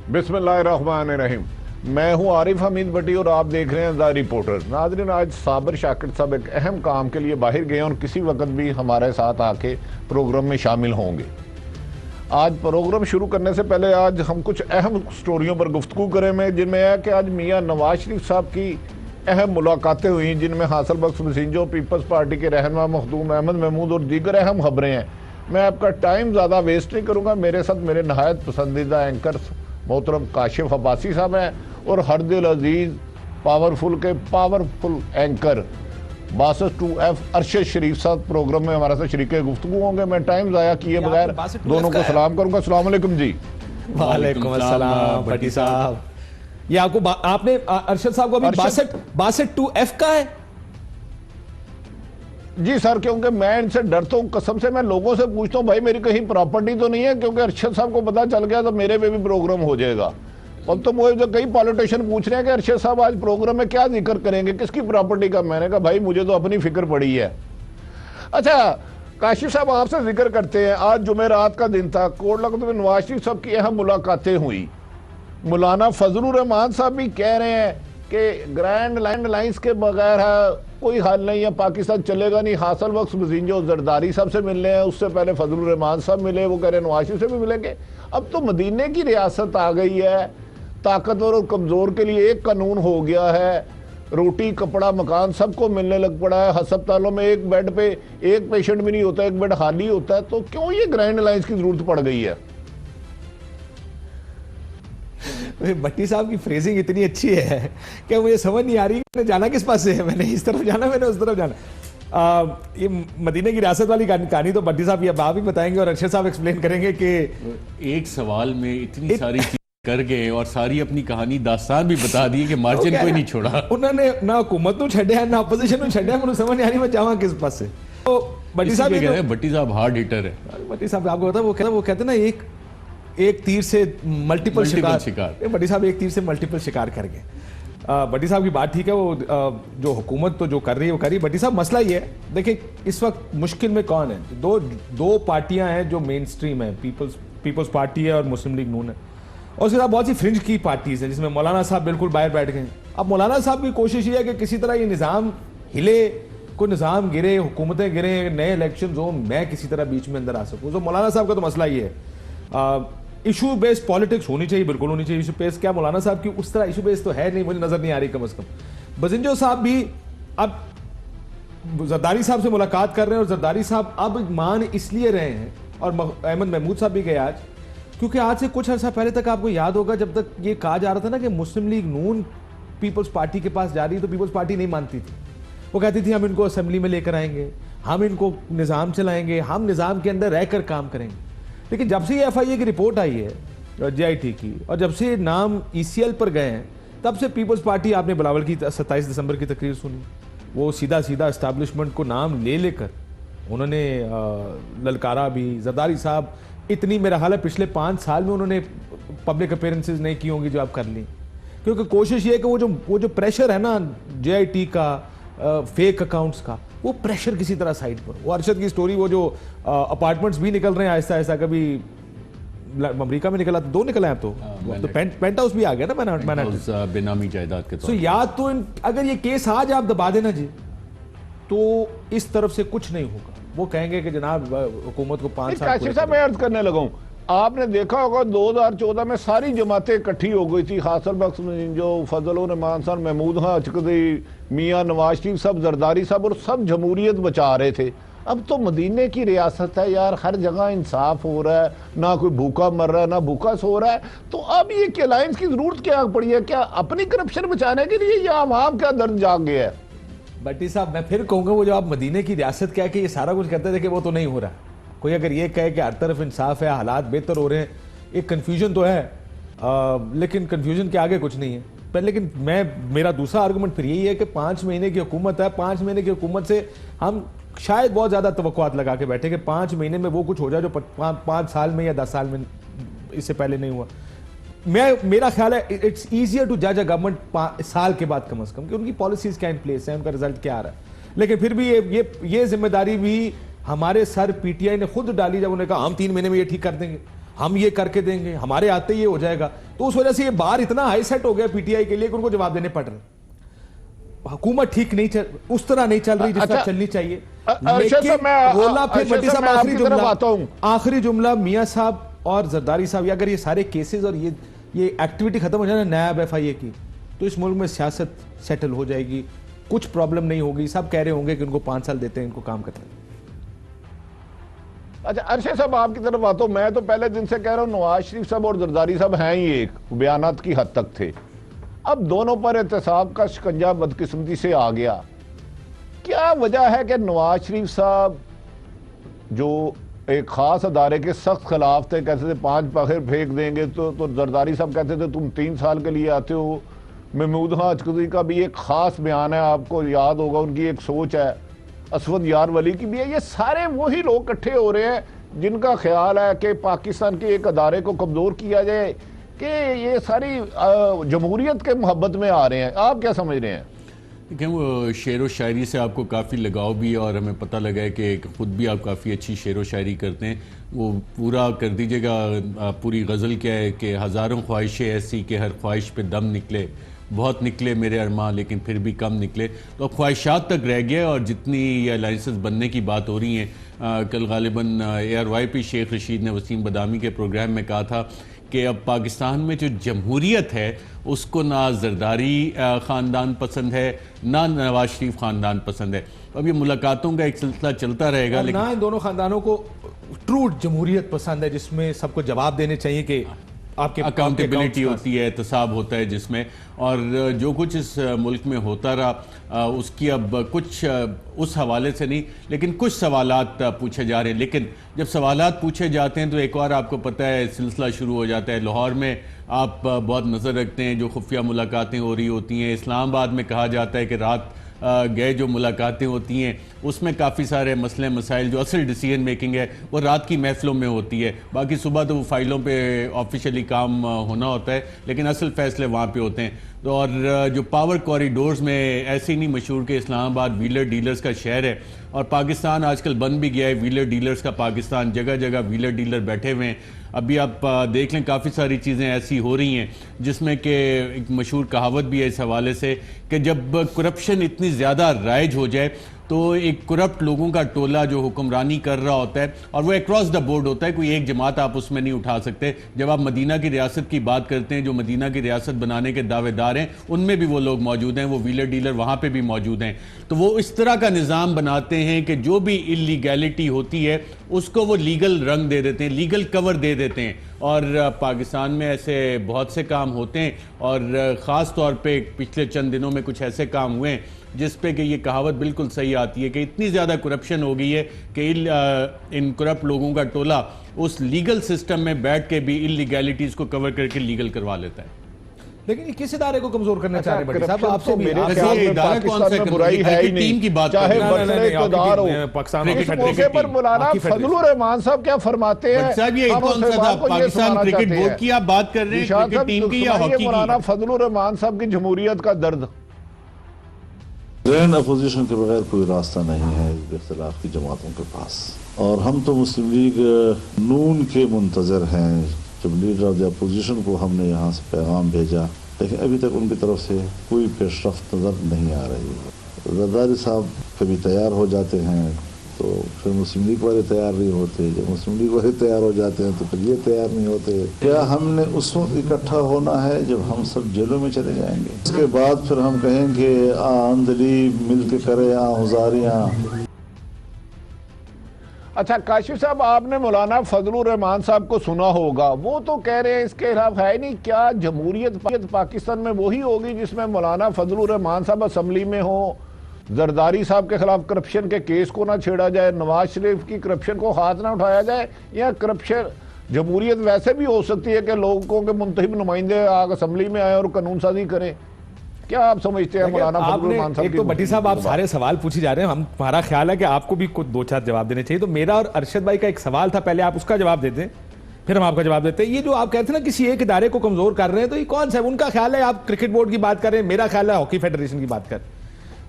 बिस्मिल्लाहिर्रहमानिर्रहीम। मैं हूं आरिफ हमीद भट्टी और आप देख रहे हैं द रिपोर्टर। नाज़रीन, आज साबिर शाकिर साहब एक अहम काम के लिए बाहर गए और किसी वक्त भी हमारे साथ आके प्रोग्राम में शामिल होंगे। आज प्रोग्राम शुरू करने से पहले आज हम कुछ अहम स्टोरियों पर गुफ्तगू करेंगे, जिनमें है कि आज मियाँ नवाज शरीफ साहब की अहम मुलाकातें हुई, जिनमें हासिल बख्श मसींजो, पीपल्स पार्टी के रहनुमा मखदूम अहमद महमूद और दीगर अहम खबरें हैं। मैं आपका टाइम ज़्यादा वेस्ट नहीं करूँगा। मेरे साथ मेरे नहायत पसंदीदा एंकर मोहतरम काशिफ अब्बासी साहब हैं और हर दिल अजीज़ पावरफुल के पावरफुल एंकर बासठ 2F अरशद शरीफ साहब प्रोग्राम में हमारे साथ शरीक गुफ्तगू होंगे। मैं टाइम ज़ाया किए बगैर दोनों को सलाम करूँगा। अस्सलाम वालेकुम जी। वालेकुम अस्सलाम भट्टी साहब। ये आपको आपने अरशद साहब को अभी 62 2F का है जी सर, क्योंकि मैं इनसे डरता हूँ, कसम से मैं लोगों से पूछता हूँ भाई मेरी कहीं प्रॉपर्टी तो नहीं है, क्योंकि अरशद साहब को पता चल गया तो मेरे पे भी प्रोग्राम हो जाएगा। अब तो मुझे जो कई पॉलिटिशियन पूछ रहे हैं कि अरशद साहब आज प्रोग्राम में क्या जिक्र करेंगे, किसकी प्रॉपर्टी का। मैंने कहा भाई मुझे तो अपनी फिक्र पड़ी है। अच्छा काशिफ साहब, आपसे जिक्र करते हैं। आज जुमेरात का दिन था, कोटला में नवाज शरीफ साहब की अहम मुलाकातें हुई। मौलाना फजलुर रहमान साहब भी कह रहे हैं कि ग्रैंड लैंड लाइन्स के बगैर कोई हल नहीं है, पाकिस्तान चलेगा नहीं। हासिल बख्श मसींजो जरदारी साहब से मिलने हैं, उससे पहले फजलुर रहमान साहब मिले, वो कह रहे हैं नवाज शरीफ से भी मिलेंगे। अब तो मदीने की रियासत आ गई है, ताकतवर और कमज़ोर के लिए एक कानून हो गया है, रोटी कपड़ा मकान सबको मिलने लग पड़ा है। अस्पतालों में एक बेड पे एक पेशेंट भी नहीं होता, एक बेड खाली होता है। तो क्यों ये ग्रैंड लाइन्स की जरूरत पड़ गई है? भट्टी साहब की फ्रेजिंग इतनी अच्छी है कि मुझे समझ नहीं आ रही कि जाना किस पास से है। मैंने इस तरफ जाना, मैंने उस तरफ जाना। ये मदीने की रियासत वाली कहानी तो भट्टी साहब ये आप ही बताएंगे और अरशद साहब एक्सप्लेन करेंगे कि एक सवाल में इतनी सारी चीज कर गए और सारी अपनी कहानी दास्तान भी बता दी कि मार्जिन कोई नहीं छोड़ा। उन्होंने ना हुकूमत को छड्या ना अपोजिशन को छड्या, मुझे समझ नहीं आ रही मैं जावा किस पास से। तो भट्टी साहब हार्ड हिटर है। भट्टी साहब आपको पता वो कहते ना एक तीर से मल्टीपल शिकार। भट्टी साहब एक तीर से मल्टीपल शिकार कर गए। भट्टी साहब की बात ठीक है, वो जो हुकूमत तो जो कर रही है वो कर रही है। भट्टी साहब मसला ये है, देखिए इस वक्त मुश्किल में कौन है? दो पार्टियां हैं जो मेन स्ट्रीम है, पीपल्स पार्टी है और मुस्लिम लीग नून है, और उसके साथ बहुत सी फ्रिंज की पार्टीज हैं जिसमें मौलाना साहब बिल्कुल बाहर बैठ गए। अब मौलाना साहब की कोशिश ये है कि किसी तरह ये निज़ाम हिले, कोई निज़ाम गिरे, हुकूमतें गिरे, नए इलेक्शन हो, मैं किसी तरह बीच में अंदर आ सकूँ। तो मौलाना साहब का तो मसला ये है, इशू बेस्ड पॉलिटिक्स होनी चाहिए, बिल्कुल होनी चाहिए। इशू बेस्ड क्या मौलाना साहब की उस तरह इशू बेस्ड तो है नहीं, मुझे नजर नहीं आ रही कम से कम। मसींजो साहब भी अब जरदारी साहब से मुलाकात कर रहे हैं और जरदारी साहब अब मान इसलिए रहे हैं, और अहमद महमूद साहब भी गए आज, क्योंकि आज से कुछ अर्सा पहले तक आपको याद होगा जब तक ये कहा जा रहा था ना कि मुस्लिम लीग नून पीपल्स पार्टी के पास जा रही है, तो पीपल्स पार्टी नहीं मानती थी। वो कहती थी हम इनको असेंबली में लेकर आएंगे, हम इनको निज़ाम चलाएंगे, हम निज़ाम के अंदर रहकर काम करेंगे। लेकिन जब से ये FIA की रिपोर्ट आई है JIT की, और जब से नाम ECL पर गए हैं, तब से पीपल्स पार्टी, आपने बिलावल की 27 दिसंबर की तकरीर सुनी, वो सीधा एस्टैब्लिशमेंट को नाम ले लेकर उन्होंने ललकारा भी। जरदारी साहब इतनी, मेरा ख्याल है पिछले 5 साल में उन्होंने पब्लिक अपीयरेंसेस नहीं की होंगी जो आप कर ली, क्योंकि कोशिश ये है कि वो जो प्रेशर है ना JIT का, फेक अकाउंट्स का, वो प्रेशर किसी तरह साइड पर। वो अरशद की स्टोरी, वो जो अपार्टमेंट्स भी निकल रहे हैं आहिस्ता आहिस्ता, कभी अमेरिका में निकला, 2 निकला है तो पेंट हाउस भी आ गया ना मैनहट्टन, बेनामी जायदाद के तौर। या तो अगर ये केस आज आप दबा देना जी, तो इस तरफ से कुछ नहीं होगा। वो कहेंगे कि जनाब हुकूमत को 5 साल। मैं अर्ज करने लगा हूं, आपने देखा होगा 2014 में सारी जमातें इकट्ठी हो गई थी। हासिल बख्श मसींजो, फजलुर रहमान साहब, महमूद अचकदी, मियाँ नवाज शरीफ साहब, जरदारी साहब, और सब जमहूरियत बचा रहे थे। अब तो मदीने की रियासत है यार, हर जगह इंसाफ हो रहा है, ना कोई भूखा मर रहा है ना भूखा सो रहा है। तो अब ये अलायंस की जरूरत क्या पड़ी है? क्या अपनी करप्शन बचाने के लिए, या आवाम का दर्द जाग गया है? भट्टी साहब मैं फिर कहूंगा, वो जो आप मदीने की रियासत कह के ये सारा कुछ कहते थे कि वो तो नहीं हो रहा। कोई अगर ये कहे कि हर तरफ इंसाफ है, हालात बेहतर हो रहे हैं, एक कन्फ्यूजन तो है, लेकिन कन्फ्यूजन के आगे कुछ नहीं है। पर लेकिन मेरा दूसरा आर्गूमेंट फिर यही है कि 5 महीने की हुकूमत है, 5 महीने की हुकूमत से हम शायद बहुत ज़्यादा तवक्कुआत लगा के बैठे कि 5 महीने में वो कुछ हो जाए जो 5 साल में या 10 साल में इससे पहले नहीं हुआ। मेरा ख्याल है इट्स ईजियर टू जज अ गवर्नमेंट साल के बाद कम से कम कि उनकी पॉलिसीज क्या इन प्लेस है, उनका रिजल्ट क्या आ रहा है। लेकिन फिर भी ये जिम्मेदारी भी हमारे सर PTI ने खुद डाली जब उन्होंने कहा हम 3 महीने में ये ठीक कर देंगे। हम ये करके देंगे, हमारे आते ही ये हो जाएगा। तो उस वजह से ये बार इतना हाई सेट हो गया पीटीआई के लिए कि उनको जवाब देने पड़ रहे। हुकूमत ठीक नहीं चल, उस तरह नहीं चल रही जिस तरह चलनी चाहिए। लेकिन बोला फिर भट्टी साहब आखिरी जुमला मियां साहब और जरदारी साहब, अगर ये सारे केसेस और ये एक्टिविटी खत्म हो जाए ना नैब एफआईए की, तो इस मुल्क में सियासत सेटल हो जाएगी, कुछ प्रॉब्लम नहीं होगी। सब कह रहे होंगे कि उनको 5 साल देते हैं, इनको काम करते हैं। अच्छा अरशद साहब आपकी तरफ आता हूं। मैं तो पहले दिन से कह रहा हूं नवाज शरीफ साहब और जरदारी साहब हैं ही एक बयानात की हद तक थे, अब दोनों पर एहतसाब का शिकंजा बदकिस्मती से आ गया। क्या वजह है कि नवाज शरीफ साहब जो एक खास अदारे के सख्त खिलाफ थे, कहते थे 5 पखेर फेंक देंगे, तो जरदारी साहब कहते थे तुम 3 साल के लिए आते हो। महमूद खां अचकज़ई का भी एक खास बयान है, आपको याद होगा, उनकी एक सोच है। असवद यार वली की भी है। ये सारे वही लोग इकट्ठे हो रहे हैं जिनका ख्याल है कि पाकिस्तान के एक अदारे को कमज़ोर किया जाए, कि ये सारी जमहूरियत के मोहब्बत में आ रहे हैं। आप क्या समझ रहे हैं? देखिए वो शेर व शायरी से आपको काफ़ी लगाव भी है, और हमें पता लगा है कि ख़ुद भी आप काफ़ी अच्छी शेर व शायरी करते हैं। वो पूरा कर दीजिएगा, पूरी गज़ल क्या है कि हज़ारों ख्वाहिशें ऐसी कि हर ख्वाहिश पे दम निकले, बहुत निकले मेरे अरमां लेकिन फिर भी कम निकले। तो अब ख्वाहिशात तक रह गया। और जितनी ये अलाइंसेस बनने की बात हो रही हैं, कल गालिबन ARYP शेख रशीद ने वसीम बदामी के प्रोग्राम में कहा था कि अब पाकिस्तान में जो जमहूरियत है उसको ना जरदारी ख़ानदान पसंद है, ना नवाज शरीफ ख़ानदान पसंद है। अब ये मुलाकातों का एक सिलसिला चलता रहेगा, लेकिन ना इन दोनों खानदानों को ट्रू जमहूरियत पसंद है जिसमें सबको जवाब देने चाहिए कि आपके अकाउंटेबिलिटी होती है, एहतसाब होता है जिसमें, और जो कुछ इस मुल्क में होता रहा उसकी अब कुछ उस हवाले से नहीं, लेकिन कुछ सवालात पूछे जा रहे हैं। लेकिन जब सवालात पूछे जाते हैं तो एक और आपको पता है सिलसिला शुरू हो जाता है। लाहौर में आप बहुत नज़र रखते हैं जो खुफिया मुलाकातें हो रही होती हैं। इस्लामाबाद में कहा जाता है कि रात गए जो मुलाकातें होती हैं उसमें काफ़ी सारे मसले मसाइल, जो असल डिसीजन मेकिंग है वो रात की महफिलों में होती है। बाकी सुबह तो वो फाइलों पे ऑफिशियली काम होना होता है, लेकिन असल फैसले वहाँ पे होते हैं। तो और जो पावर कॉरिडोर्स में ऐसे ही नहीं मशहूर कि इस्लामाबाद व्हीलर डीलर्स का शहर है, और पाकिस्तान आजकल बन भी गया है व्हीलर डीलर्स का पाकिस्तान। जगह जगह व्हीलर डीलर बैठे हुए हैं। अभी आप देख लें काफ़ी सारी चीज़ें ऐसी हो रही हैं जिसमें कि एक मशहूर कहावत भी है इस हवाले से कि जब करप्शन इतनी ज़्यादा राइज हो जाए तो एक करप्ट लोगों का टोला जो हुक्मरानी कर रहा होता है, और वो अक्रॉस द बोर्ड होता है, कोई एक जमात आप उसमें नहीं उठा सकते। जब आप मदीना की रियासत की बात करते हैं, जो मदीना की रियासत बनाने के दावेदार हैं उनमें भी वो लोग मौजूद हैं, वो व्हीलर डीलर वहाँ पे भी मौजूद हैं। तो वो इस तरह का निज़ाम बनाते हैं कि जो भी इलीगैलिटी होती है उसको वो लीगल रंग दे देते हैं, लीगल कवर दे देते हैं। और पाकिस्तान में ऐसे बहुत से काम होते हैं, और ख़ास तौर पे पिछले चंद दिनों में कुछ ऐसे काम हुए हैं जिस पे कि ये कहावत बिल्कुल सही आती है कि इतनी ज़्यादा करप्शन हो गई है कि इन करप्ट लोगों का टोला उस लीगल सिस्टम में बैठ के भी इलीगैलिटीज़ को कवर करके लीगल करवा लेता है। लेकिन किस इदारे को कमजोर करना चाह रहे हैं भट्टी साहब? आपसे भी मेरे ख्याल में पाकिस्तान में बुराई है ही नहीं, टीम की बात चाहे बरसरे इक़्तिदार हो। पाकिस्तान इस मौके पर मौलाना फजलुर रहमान साहब क्या फरमाते हैं? साहब ये कौन सा था पाकिस्तान क्रिकेट बोर्ड की आप बात कर रहे हैं, क्रिकेट टीम की या हॉकी की? मौलाना फजलुर रहमान साहब की जमहूरियत का दर्द। ग्रैंड अपोजिशन के बगैर कोई रास्ता नहीं है इख्तिलाफ की जमातों के पास, और हम तो मुस्लिम लीग नून के मुंतजर हैं। जब लीडर ऑफ द अपोजिशन को हमने यहाँ से पैगाम भेजा, लेकिन अभी तक उनकी तरफ से कोई पेशरफ्त नज़र नहीं आ रही है। जरदारी साहब कभी तैयार हो जाते हैं तो फिर मुस्लिम लीग वाले तैयार नहीं होते, जब मुस्लिम लीग वाले तैयार हो जाते हैं तो फिर ये तैयार नहीं होते। क्या हमने उस वक्त इकट्ठा होना है जब हम सब जेलों में चले जाएंगे? इसके बाद फिर हम कहेंगे आंदली मिल के करे हुजारियाँ। अच्छा काशिफ साहब, आपने मौलाना फजलुर रहमान साहब को सुना होगा, वो तो कह रहे हैं इसके खिलाफ है नहीं। क्या जमहूरियत पाकिस्तान में वही होगी जिसमें मौलाना फजलुर रहमान साहब असम्बली में हो, जरदारी साहब के खिलाफ करप्शन के केस को ना छेड़ा जाए, नवाज शरीफ की करप्शन को हाथ ना उठाया जाए? या करप्शन जमहूरियत वैसे भी हो सकती है कि लोगों के मुंतखब नुमाइंदे आग असम्बली में आए और कानून साजी करें? क्या आप समझते हैं मौलाना फजलुर रहमान साहब? एक तो भट्टी साहब आप सारे सवाल पूछी जा रहे हैं, हमारा ख्याल है कि आपको भी कुछ 2-4 जवाब देने चाहिए। तो मेरा और अरशद भाई का एक सवाल था, पहले आप उसका जवाब देते हैं फिर हम आपका जवाब देते हैं। ये जो आप कहते हैं ना किसी एक इदारे को कमजोर कर रहे हैं, तो ये कौन सा है? उनका ख्याल है आप क्रिकेट बोर्ड की बात कर रहे हैं, मेरा ख्याल है हॉकी फेडरेशन की बात कर,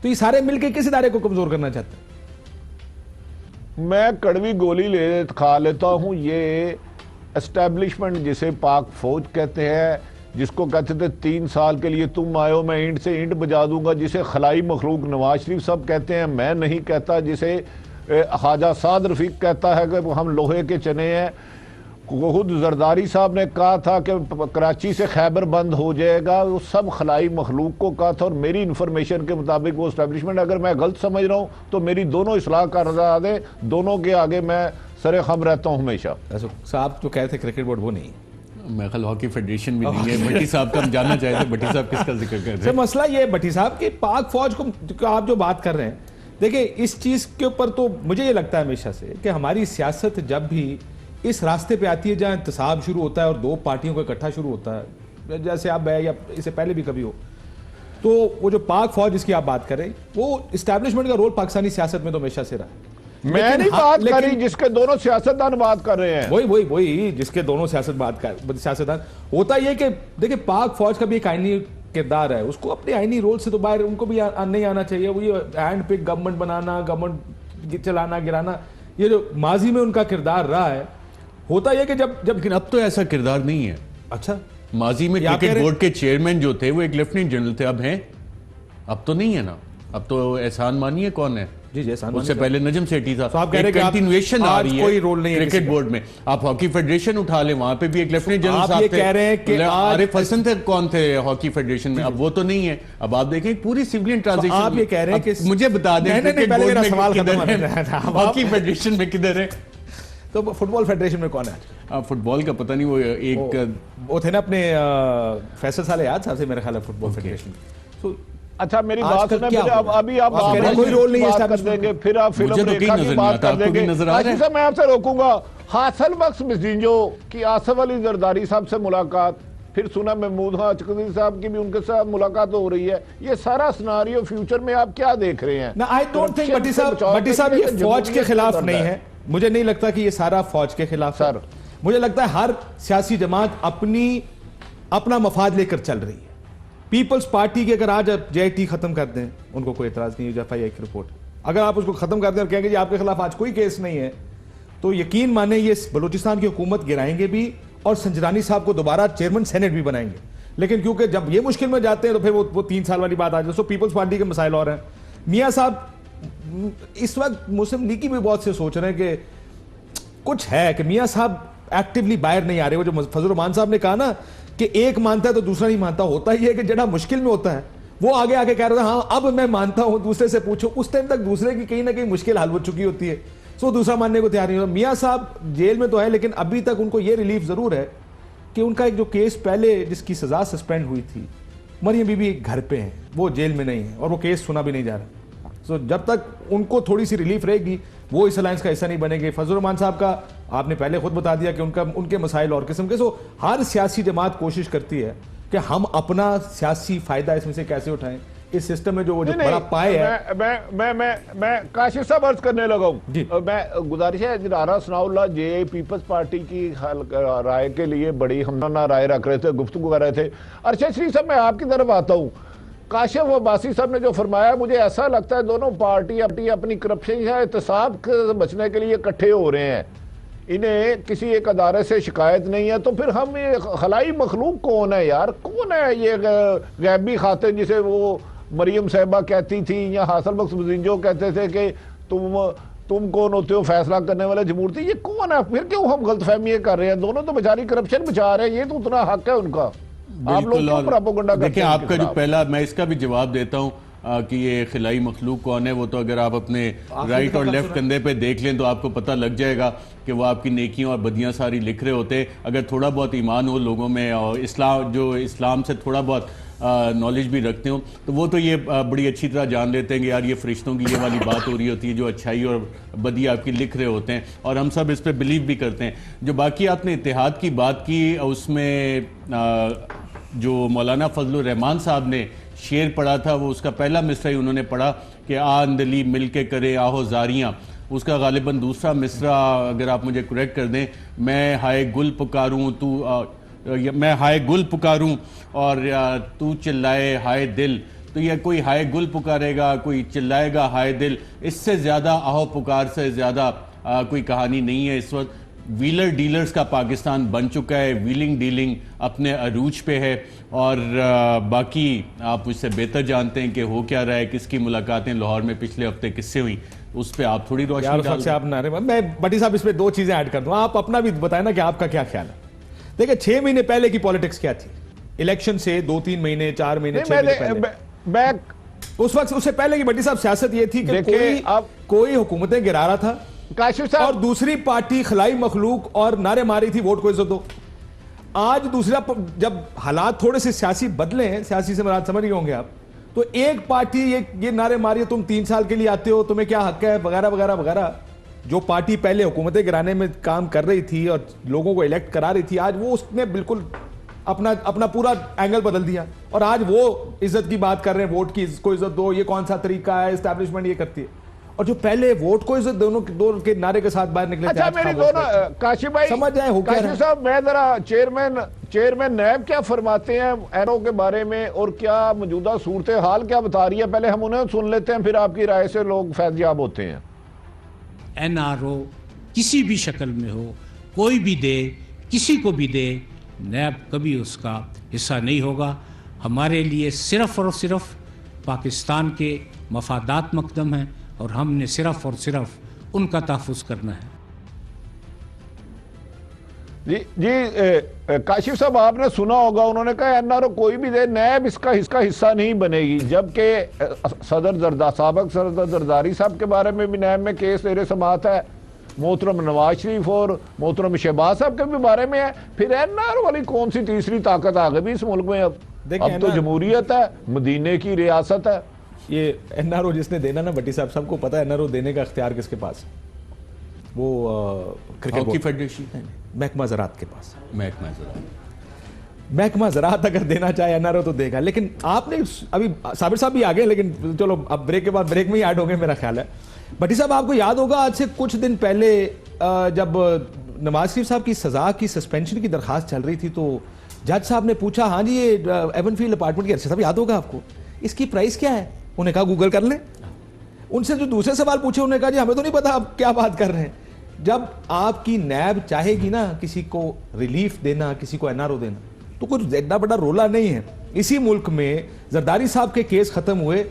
तो ये सारे मिलकर किस इदारे को कमजोर करना चाहते हैं? मैं कड़वी गोली खा लेता हूं, ये एस्टैब्लिशमेंट जिसे पाक फौज कहते हैं, जिसको कहते थे 3 साल के लिए तुम आयो मैं ईंट से ईंट बजा दूंगा, जिसे खलाई मखलूक नवाज शरीफ साहब कहते हैं, मैं नहीं कहता, जिसे ख्वाजा साद रफीक कहता है कि हम लोहे के चने हैं। खुद जरदारी साहब ने कहा था कि कराची से खैबर बंद हो जाएगा, वो सब खलाई मखलूक को कहा था। और मेरी इंफॉर्मेशन के मुताबिक वो एस्टैब्लिशमेंट, अगर मैं गलत समझ रहा हूँ तो मेरी दोनों इस्लाह का रजा दे, दोनों के आगे मैं सरे खम रहता हूँ हमेशा। साहब जो कह रहे थे क्रिकेट बोर्ड, वो नहीं, मैं ख्याल हॉकी फेडरेशन भी नहीं है। भट्टी साहब का हम जानना चाहते हैं, भट्टी साहब किसका जिक्र कर रहे हैं? मसला ये है भट्टी साहब कि पाक फौज को आप जो बात कर रहे हैं, देखिए इस चीज के ऊपर तो मुझे ये लगता है हमेशा से कि हमारी सियासत जब भी इस रास्ते पे आती है जहां इंतसाब शुरू होता है और दो पार्टियों का इकट्ठा शुरू होता है, जैसे आप या इससे पहले भी कभी हो, तो वो जो पाक फौज जिसकी आप बात कर रहे हैं, वो इस्टेब्लिशमेंट का रोल पाकिस्तानी सियासत में तो हमेशा से रहा है। मैं नहीं बात कर रही, जिसके दोनों सियासतदान बात कर रहे हैं, वही जिसके दोनों सियासतदान। होता ये कि देखिए पाक फौज का भी एक आईनी किरदार है, उसको अपने आईनी रोल से तो बाहर उनको भी नहीं आना चाहिए। वो ये हैंड पिक गवर्नमेंट बनाना, गवर्नमेंट चलाना गिराना, ये जो माजी में उनका किरदार रहा है। होता यह कि जब लेकिन अब तो ऐसा किरदार नहीं है। अच्छा, माजी में क्रिकेट बोर्ड के चेयरमैन जो थे वो एक लेफ्टिनेंट जनरल थे, अब हैं? अब तो नहीं है ना। अब तो एहसान मानिए कौन है? जी एहसान उससे पहले नजम सेठी था। तो आप कह रहे हैं कंटिन्यूएशन आ रही है, कोई रोल नहीं है क्रिकेट बोर्ड में। आप हॉकी फेडरेशन उठा लें, वहां पे भी एक लेफ्टिनेंट जनरल साहब थे। आप ये कह रहे हैं कि आरिफ हसन थे, कौन थे हॉकी फेडरेशन में? अब वो तो नहीं है। अब आप देखें पूरी सिविलियन ट्रांजिशन। आप ये कह रहे हैं कि मुझे बता दें हॉकी फेडरेशन में किधर है? तो फुटबॉल फेडरेशन में कौन है? फुटबॉल का पता नहीं, वो एक वो थे ना अपने फैसल साले याद साहब से मेरे ख्याल है फुटबॉल फेडरेशन। तो अच्छा मेरी बात सुने, अभी आप कोई रोल नहीं बात कर देंगे, फिर आप फिल्म रेखा की बात कर देंगे। अच्छा मैं आपसे रोकूंगा, हासिल बख्श मिस्जिंजो की आसिफ अली जरदारी साहब से मुलाकात, फिर सुना महमूद अचकज़ई साहब की भी उनके साथ मुलाकात हो रही है। ये सारा सिनारियो फ्यूचर में आप क्या देख रहे हैं? ना आई डोंट थिंक भट्टी साहब ये फौज के खिलाफ नहीं है। मुझे नहीं लगता कि ये सारा फौज के खिलाफ सर। मुझे लगता है हर सियासी जमात अपना मफाद लेकर चल रही है। पीपल्स पार्टी की अगर आज JIT खत्म कर दें, उनको कोई एतराज नहीं है। FII की रिपोर्ट अगर आप उसको खत्म कर दें और कहेंगे जी आपके खिलाफ आज कोई केस नहीं है, तो यकीन माने ये बलूचिस्तान की हुकूमत गिराएंगे भी और संजरानी साहब को दोबारा चेयरमैन सेनेट भी बनाएंगे। लेकिन क्योंकि जब ये मुश्किल में जाते हैं तो फिर वो 3 साल वाली बात आ जाए। सो पीपल्स पार्टी के मसाइल और हैं। मियाँ साहब इस वक्त मुस्लिम लीग की भी बहुत से सोच रहे हैं कि कुछ है कि मियाँ साहब एक्टिवली बाहर नहीं आ रहे। वो जो फजल रहमान साहब ने कहा ना कि एक मानता है तो दूसरा नहीं मानता, होता ही है कि जड़ा मुश्किल में होता है वो आगे आके कह रहा था हाँ अब मैं मानता हूं, दूसरे से पूछो। उस टाइम तक दूसरे की कहीं ना कहीं मुश्किल हल हो चुकी होती है, सो दूसरा मानने को तैयार नहीं होता। मियाँ साहब जेल में तो है, लेकिन अभी तक उनको ये रिलीफ जरूर है कि उनका एक जो केस पहले जिसकी सजा सस्पेंड हुई थी, मरियम बीबी घर पे है, वो जेल में नहीं है और वो केस सुना भी नहीं जा रहा। सो जब तक उनको थोड़ी सी रिलीफ रहेगी वो इस अलायंस का हिस्सा नहीं बनेंगे। फजल रहमान साहब का आपने पहले खुद बता दिया कि उनके मसाइल और किस्म के। सो हर सियासी जमात कोशिश करती है कि हम अपना सियासी फायदा इसमें से कैसे उठाएं। इस सिस्टम में जो बड़ा पाए है। मैं काशिफ साहब अर्ज करने लगा हूं। मैं गुजारिश है राना सनाउल्लाह जे पीपल्स पार्टी की राय के लिए बड़ी हमना राय रख रहे थे, गुफ्तगू कर रहे थे। अरशद शरीफ साहब मैं आपकी तरफ आता हूं। काशिफ अब्बासी साहब ने जो फरमाया, मुझे ऐसा लगता है दोनों पार्टी अपनी करप्शन या एहतसाब से बचने के लिए इकट्ठे हो रहे हैं। इन्हें किसी एक अदारे से शिकायत नहीं है, तो फिर हम ये खलाई मखलूक कौन है यार? कौन है ये गैबी खाते जिसे वो मरियम साहिबा कहती थी या हासिल बख्श मिस्जिंजो कहते थे कि तुम कौन होते हो फैसला करने वाले जमहूरती? ये कौन है? फिर क्यों हम गलतफहमी कर रहे हैं? दोनों तो बेचारी करप्शन बचा रहे हैं, ये तो उतना हक है उनका। आप लोग क्यों प्रोपेगेंडा करते हैं? देखिए आपका जो पहला, मैं इसका भी जवाब देता हूं कि ये खिलाई मखलूक कौन है। वो तो अगर आप अपने राइट और लेफ्ट कंधे पे देख लें तो आपको पता लग जाएगा कि वो आपकी नेकियां और बदियां सारी लिख रहे होते। अगर थोड़ा बहुत ईमान हो लोगों में और इस्लाम से थोड़ा बहुत नॉलेज भी रखते हो, तो वो तो ये बड़ी अच्छी तरह जान लेते हैं कि यार ये फरिश्तों की ये वाली बात हो रही होती है जो अच्छाई और बदी आपकी लिख रहे होते हैं, और हम सब इस पर बिलीव भी करते हैं। जो बाकी आपने इत्तेहाद की बात की, उसमें जो मौलाना फजलुर रहमान साहब ने शेर पढ़ा था, वो उसका पहला मिसरा ही उन्होंने पढ़ा कि आंदली मिल के करे आहो जारियाँ। उसका गालिबन दूसरा मिसरा अगर आप मुझे करेक्ट कर दें, मैं हाय गुल पुकारूं मैं हाय गुल पुकारूं और तू चिल्लाए हाय दिल। तो यह कोई हाय गुल पुकारेगा, कोई चिल्लाएगा हाय दिल। इससे ज़्यादा आहो पुकार से ज़्यादा कोई कहानी नहीं है इस वक्त। व्हीलर डीलर्स का पाकिस्तान बन चुका है, व्हीलिंग डीलिंग अपने अरूज पे है। और बाकी आप मुझसे बेहतर जानते हैं कि हो क्या रहा है, किसकी मुलाकातें लाहौर में पिछले हफ्ते किससे हुई, उस पर आप थोड़ी रोशनी यार डाल से आप नारे मैं भट्टी साहब इसमें 2 चीजें ऐड कर दूं, आप अपना भी बताएं ना कि आपका क्या ख्याल है। देखिए 6 महीने पहले की पॉलिटिक्स क्या थी, इलेक्शन से 2-3 महीने 4 महीने 6 महीने पहले, बैक उस वक्त उससे पहले की भट्टी साहब सियासत ये थी कि कोई हुकूमतें गिरा रहा था काशिफ साहब और दूसरी पार्टी खलाई मखलूक और नारे मारी थी वोट को इज्जत दो। आज दूसरा जब हालात थोड़े से सियासी बदले हैं, सियासी से मराद समझ गए होंगे आप, तो एक पार्टी ये नारे मारी तुम 3 साल के लिए आते हो, तुम्हें क्या हक है वगैरह वगैरह वगैरह। जो पार्टी पहले हुकूमतें गिराने में काम कर रही थी और लोगों को इलेक्ट करा रही थी, आज वो उसने बिल्कुल अपना पूरा एंगल बदल दिया और आज वो इज्जत की बात कर रहे हैं, वोट की को इज्जत दो, ये कौन सा तरीका है, एस्टैब्लिशमेंट ये करती है। और जो पहले वोट को इज्जत दो के नारे के साथ बाहर निकले। अच्छा मेरी दोनों काशिफ भाई समझ जाए हो क्या काशिफ साहब, मैं जरा चेयरमैन नैब क्या फरमाते हैं एनओ के बारे में और क्या मौजूदा सूरत हाल क्या बता रही है, पहले हम उन्हें सुन लेते हैं, फिर आपकी राय से लोग फैज़याब होते हैं। एनआरओ किसी भी शक्ल में हो, कोई भी दे, किसी को भी दे, नैब कभी उसका हिस्सा नहीं होगा। हमारे लिए सिर्फ और सिर्फ पाकिस्तान के मफादात मकदम हैं और हमने सिर्फ और सिर्फ उनका तहफ़्फ़ुज़ करना है। जी काशिफ साहब, आपने सुना होगा उन्होंने कहा एनआरओ कोई भी दे, नैब इसका हिस्सा नहीं बनेगी, जबकि साबिक सदर जरदारी साहब के बारे में भी नैब में केस तेरे समात है, मोहतरम नवाज शरीफ और मोहतरम शहबाज साहब के भी बारे में है। फिर एनआरओ वाली कौन सी तीसरी ताकत आ गई इस मुल्क में? अब तो जमहूरियत है, मदीने की रियासत है। ये एनआरओ जिसने देना ना भट्टी साहब, सबको पता है एनआरओ देने का इख्तियार किसके पास, वो क्रिकेट की फेडरेशन है, महकमा ज़राअत के पास। महकमा ज़राअत अगर देना चाहे एनआरओ तो देगा। लेकिन आपने अभी साबिर साहब भी आ गए, लेकिन चलो अब ब्रेक के बाद ब्रेक में ही ऐड हो गए मेरा ख्याल है। भट्टी साहब, आपको याद होगा आज से कुछ दिन पहले जब नवाज शरीफ साहब की सजा की सस्पेंशन की दरखास्त चल रही थी, तो जज साहब ने पूछा, हाँ जी ये एवनफील्ड अपार्टमेंट की, अर्शद साहब याद होगा आपको, इसकी प्राइस क्या है? उन्हें कहा गूगल कर लें। उनसे जो दूसरे सवाल पूछे उन्होंने कहा जी हमें तो नहीं पता आप क्या बात कर रहे हैं। जब आपकी नैब चाहेगी ना किसी को रिलीफ देना, किसी को एनआरओ देना, तो कुछ इतना बड़ा रोला नहीं है। इसी मुल्क में जरदारी साहब के केस खत्म हुए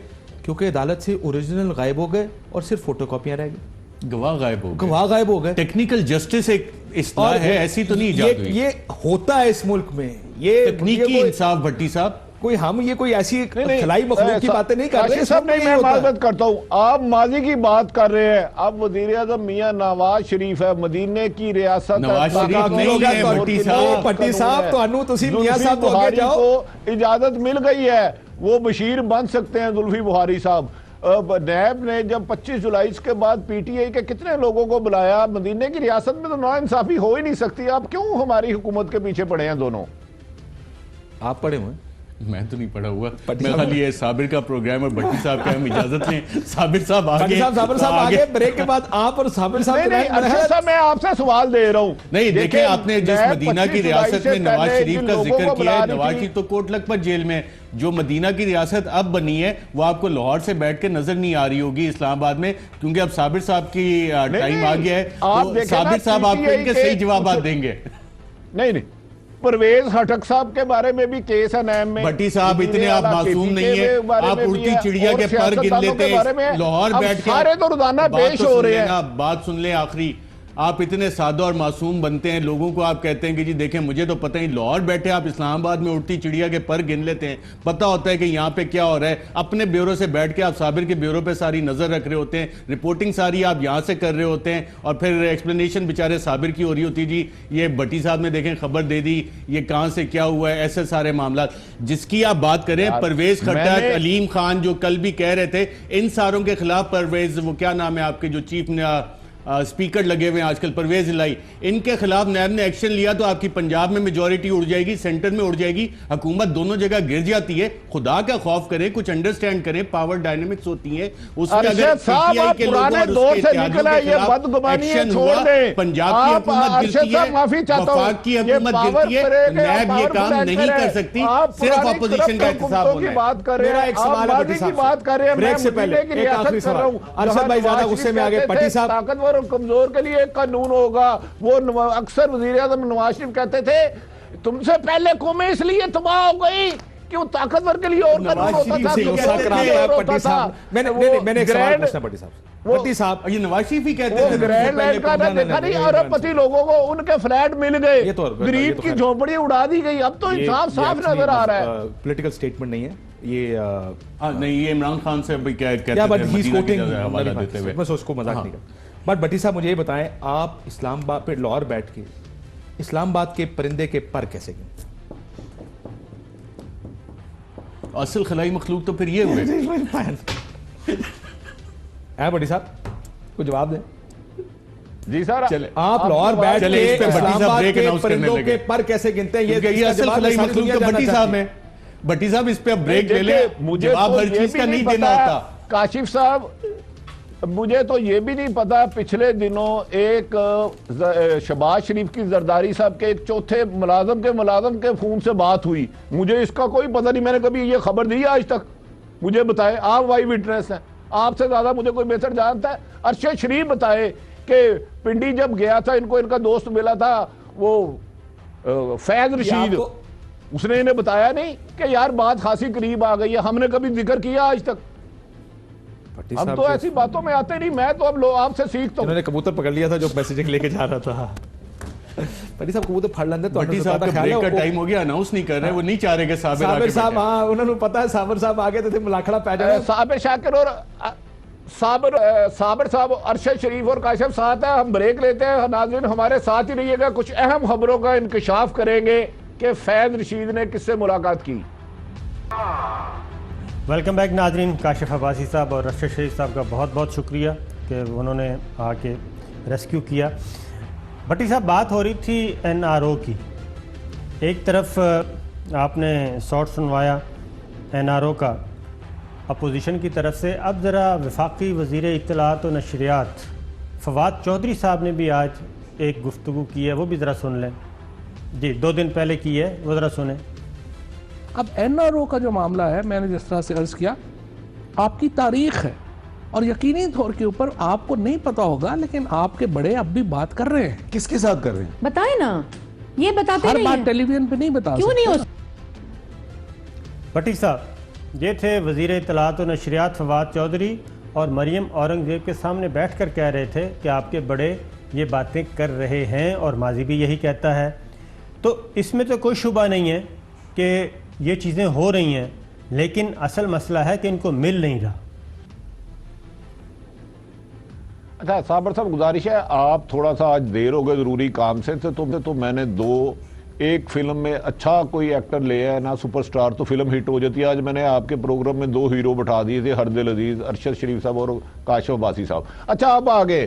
क्योंकि अदालत से ओरिजिनल गायब हो गए और सिर्फ फोटोकॉपियां रह गई, गवाह गायब हो गए। टेक्निकल जस्टिस एक इस्तेलाह है, ऐसी तो नहीं इजाद हुई। ये होता है इस मुल्क में, ये तकनीकी इंसाफ। भट्टी साहब, ये कोई ऐसी खिलाई मखलूक की बातें नहीं कर रहे सब नहीं, मैं माजरत करता हूं, आप माजी की बात कर रहे हैं। अब वजीर आज़म मियां नवाज शरीफ है, मदीने की रियासत नवाज शरीफ नहीं है भट्टी साहब। भट्टी साहब तो तुसी मियां साहब तो आगे जाओ, को इजाजत मिल गई है, वो बशीर बन सकते हैं जुल्फी बुखारी साहब। नैब ने जब 25 जुलाई के बाद पीटीआई के कितने लोगों को बुलाया, मदीने की रियासत में तो नाइंसाफी हो ही नहीं सकती। आप क्यों हमारी हुकूमत के पीछे पड़े हैं दोनों? आप पड़े हुए? मैं तो नहीं पड़ा हुआ, मैं खाली ये साबिर का प्रोग्राम और भट्टी साहब का हम इजाजत लें। साबिर साहब आगे ब्रेक के बाद आप और साबिर साहब मैं आपसे सवाल दे रहा हूं। नहीं देखें, आपने जिस मदीना की रियासत में नवाज शरीफ का जिक्र किया है, नवाज शरीफ तो कोट लखपत जेल में, जो मदीना की रियासत अब बनी है वो आपको लाहौर से बैठ के नजर नहीं आ रही होगी इस्लामाबाद में, क्योंकि अब साबिर साहब की टाइम आ गया है। तो साबिर साहब आपको इनके सही जवाब देंगे। नहीं, परवेज खटक साहब के बारे में भी केस है नैब में। भट्टी साहब, इतने आप मासूम नहीं है, आप उड़ती चिड़िया के पर गिन लेते हैं, लाहौर बैठ के सारे तो रोजाना पेश हो रहे हैं। बात सुन ले आखिरी, आप इतने सादा और मासूम बनते हैं, लोगों को आप कहते हैं कि जी देखें मुझे तो पता ही, लाहौर बैठे आप इस्लामाबाद में उड़ती चिड़िया के पर गिन लेते हैं, पता होता है कि यहाँ पे क्या हो रहा है। अपने ब्यूरो से बैठ के आप साबिर के ब्यूरो पे सारी नजर रख रहे होते हैं, रिपोर्टिंग सारी आप यहाँ से कर रहे होते हैं, और फिर एक्सप्लेनेशन बेचारे साबिर की हो रही होती जी ये भट्टी साहब ने देखें खबर दे दी, ये कहाँ से क्या हुआ है, ऐसे सारे मामला। जिसकी आप बात करें, परवेज खट्टक, अलीम खान जो कल भी कह रहे थे, इन सारों के खिलाफ परवेज, वो क्या नाम है आपके जो चीफ स्पीकर लगे हुए हैं आजकल, परवेज इलाई, इनके खिलाफ नैब ने एक्शन लिया तो आपकी पंजाब में मेजॉरिटी उड़ जाएगी, सेंटर में उड़ जाएगी, हुकूमत दोनों जगह गिर जाती है। खुदा का खौफ करें, कुछ अंडरस्टैंड करें, पावर डायनेमिक्स होती है, उसमें अगर पीटीआई के लोगों और उसके इत्तेहादियों के खिलाफ एक्शन हुआ, पंजाब की हुकूमत गिरती है, वफाक की हुकूमत गिरती है, नैब ये काम नहीं कर सकती, सिर्फ अपोजिशन का एहतसाब होना है। मेरा एक सवाल है भट्टी साहब, ब्रेक से पहले एक आखिरी सवाल, अरशद भाई ज्यादा गुस्से में आ गए। भट्टी साहब और कमजोर के लिए एक कानून होगा। वो अक्सर वजीर आज़म नवाज शरीफ कहते थे तुमसे पहले कौमें इसलिए तबाह हो गई कि वो ताकतवर के लिए और कानून होता था, मैंने एक सवाल पूछना भट्टी साहब। भट्टी साहब, ये नवाज शरीफ ही कहते वो थे ग्रैंड लैंड का ना देखा नहीं, अरबपति लोगों को उनके फ्लैट मिल गए, ये तो गरीब की झोपड़ी उड़ा दी गई। अब तो इंसाफ साफ नजर आ रहा है। पॉलिटिकल स्टेटमेंट नहीं है ये, नहीं ये इमरान खान से अभी क्या कहते बट थे ही इज मदीना की कोटिंग, जगह हवाला देते हुए। मैं उसको मजाक नहीं कर। बट भट्टी साहब मुझे ये बताएं, आप इस्लामाबाद पे लाहौर बैठ के इस्लामाबाद के परिंदे के पर कैसे गिनते हैं? असल खलाई मखलूक तो फिर ये हुए। है भट्टी साहब को जवाब दें। जी सर, चले आप लाहौर बैठ चले, के इस पे भट्टी साहब इस्लामाबाद ब्रेक के अनाउंस करने परिंदों लगे। के पर कैसे गिनते हैं? ये असल खलाई मखलूक तो भट्टी साहब है। भट्टी साहब इस पे अब ब्रेक ले ले, मुझे जवाब तो हर ये चीज भी का नहीं पता, देना होता। काशिफ साहब मुझे तो ये भी नहीं पता, पिछले दिनों एक शहबाज शरीफ की जरदारी साहब के एक चौथे मुलाजम के फोन से बात हुई, मुझे इसका कोई पता नहीं, मैंने कभी ये खबर दी है आज तक। मुझे बताए, आप वाई विटनेस हैं, आपसे ज्यादा मुझे कोई बेहतर जानता है। अरशद शरीफ बताए कि पिंडी जब गया था, इनको इनका दोस्त मिला था वो फैज रशीद, उसने इन्हें बताया नहीं कि यार बात खासी करीब आ गई है, हमने कभी जिक्र किया आज तक? हम तो ऐसी बातों में आते नहीं, मैं तो अब लोग आपसे सीखता हूं। उन्होंने कबूतर पकड़ लिया था जो मैसेजिंग लेके जा रहा था। भट्टी साहब कबूतर फाड़ लेंगे तो भट्टी साहब का ब्रेक का टाइम हो गया, अनाउंस नहीं कर रहे, वो नहीं चाह रहे कि साबिर साहब, हाँ उन्होंने पता है साबिर साहब आगे तो थे मुलाखड़ा पै जाए। साबिर शाकिर और साबिर साहब, अरशद शरीफ और काशिफ साथ है। हम ब्रेक लेते हैं, नाज़रीन हमारे साथ ही रहिएगा, कुछ अहम खबरों का इंकशाफ करेंगे कि फैज रशीद ने किससे मुलाकात की। वेलकम बैक नाजरीन। काशिफ अब्बासी साहब और अरशद शरीफ साहब का बहुत बहुत शुक्रिया कि उन्होंने आके रेस्क्यू किया। भट्टी साहब, बात हो रही थी NRO की, एक तरफ आपने शॉट सुनवाया NRO का अपोजिशन की तरफ से, अब ज़रा वफाकी वज़ीर इत्तलात और नशरियात फवाद चौधरी साहब ने भी आज एक गुफ्तगू की है, वो भी ज़रा सुन लें। जी, 2 दिन पहले की है, वो ज़रा सुने। अब NRO का जो मामला है, मैंने जिस तरह से अर्ज किया, आपकी तारीख है और यकीनी तौर के ऊपर आपको नहीं पता होगा, लेकिन आपके बड़े अब भी बात कर रहे हैं। किसके साथ कर रहे हैं? बताए ना, ये बताते हर नहीं बात हैं। टेलीविजन पे नहीं बता क्यों नहीं हो? भट्टी साहब, ये थे वज़ीर इत्तलात और नशरियात फवाद चौधरी, और मरियम औरंगज़ेब के सामने बैठकर कह रहे थे कि आपके बड़े ये बातें कर रहे हैं और माजी भी यही कहता है। तो इसमें तो कोई शुबा नहीं है कि ये चीज़ें हो रही हैं, लेकिन असल मसला है कि इनको मिल नहीं रहा। अच्छा साबर साहब, गुजारिश है, आप थोड़ा सा आज देर हो गए ज़रूरी काम से, तो मैंने एक फिल्म में अच्छा कोई एक्टर ले है ना, सुपरस्टार, तो फिल्म हिट हो जाती है। आज मैंने आपके प्रोग्राम में 2 हीरो बैठा दिए थे, हरदिल अजीज, अरशद शरीफ साहब और काशिफ अब्बासी साहब। अच्छा अब आगे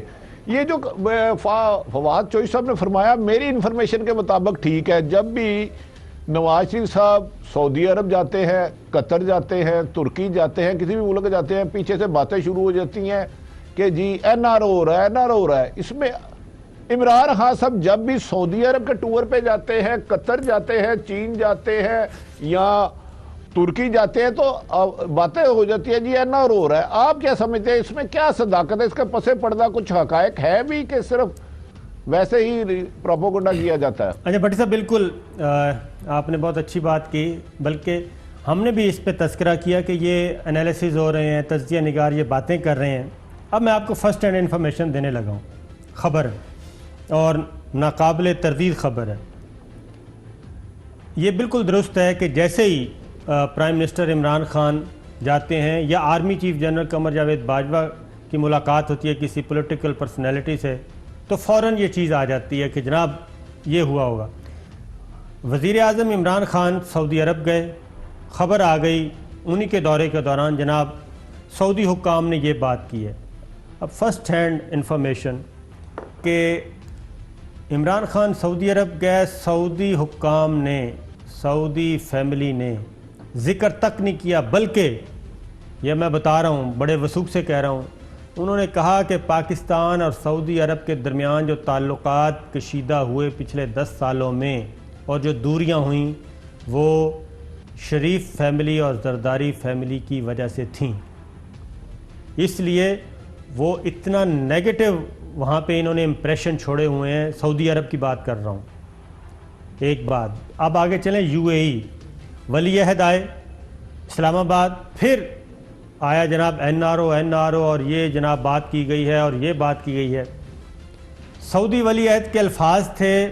ये जो फवाद चौधरी साहब ने फरमाया, मेरी इंफॉर्मेशन के मुताबिक ठीक है, जब भी नवाज शरीफ साहब सऊदी अरब जाते हैं, कतर जाते हैं, तुर्की जाते हैं, किसी भी मुल्क जाते हैं, पीछे से बातें शुरू हो जाती हैं कि जी NRO हो रहा है, NRO हो रहा है। इसमें इमरान खान साहब जब भी सऊदी अरब के टूर पे जाते हैं, कतर जाते हैं, चीन जाते हैं या तुर्की जाते हैं, तो बातें हो जाती है जी NRO हो रहा है। आप क्या समझते हैं, इसमें क्या सदाकत है, इसके पसे पर्दा कुछ हकायक है भी कि सिर्फ वैसे ही प्रोपोगंडा किया जाता है? अच्छा भट्टी साहब, बिल्कुल आपने बहुत अच्छी बात की, बल्कि हमने भी इस पे तस्करा किया कि ये एनालिसिस हो रहे हैं, तज्जिया निगार ये बातें कर रहे हैं। अब मैं आपको फर्स्ट हैंड इन्फॉर्मेशन देने लगा हूँ, ख़बर है और नाकाबिल तरदीद ख़बर है। ये बिल्कुल दुरुस्त है कि जैसे ही प्राइम मिनिस्टर इमरान खान जाते हैं या army chief general Qamar Javed Bajwa की मुलाकात होती है किसी पॉलिटिकल पर्सनैलिटी से, तो फ़ौरन ये चीज़ आ जाती है कि जनाब ये हुआ होगा। वज़ीर आज़म इमरान खान सऊदी अरब गए, ख़बर आ गई उन्हीं के दौरे के दौरान जनाब सऊदी हुक्काम ने ये बात की है। अब फर्स्ट हैंड इंफॉर्मेशन कि इमरान खान सऊदी अरब गए, सऊदी हुक्काम ने, सऊदी फैमिली ने ज़िक्र तक नहीं किया, बल्कि यह मैं बता रहा हूँ, बड़े वसूख से कह रहा हूँ, उन्होंने कहा कि पाकिस्तान और सऊदी अरब के दरमियान जो ताल्लुकात कशीदा हुए पिछले 10 सालों में और जो दूरियां हुईं, वो शरीफ फैमिली और जरदारी फैमिली की वजह से थीं। इसलिए वो इतना नेगेटिव वहाँ पे इन्होंने इम्प्रेशन छोड़े हुए हैं। सऊदी अरब की बात कर रहा हूँ। एक बात, अब आगे चलें यूएई, वली अहद आए इस्लामाबाद, फिर आया जनाब एनआरओ और ये जनाब बात की गई है और ये बात की गई है। सऊदी वली अहद के अल्फाज थे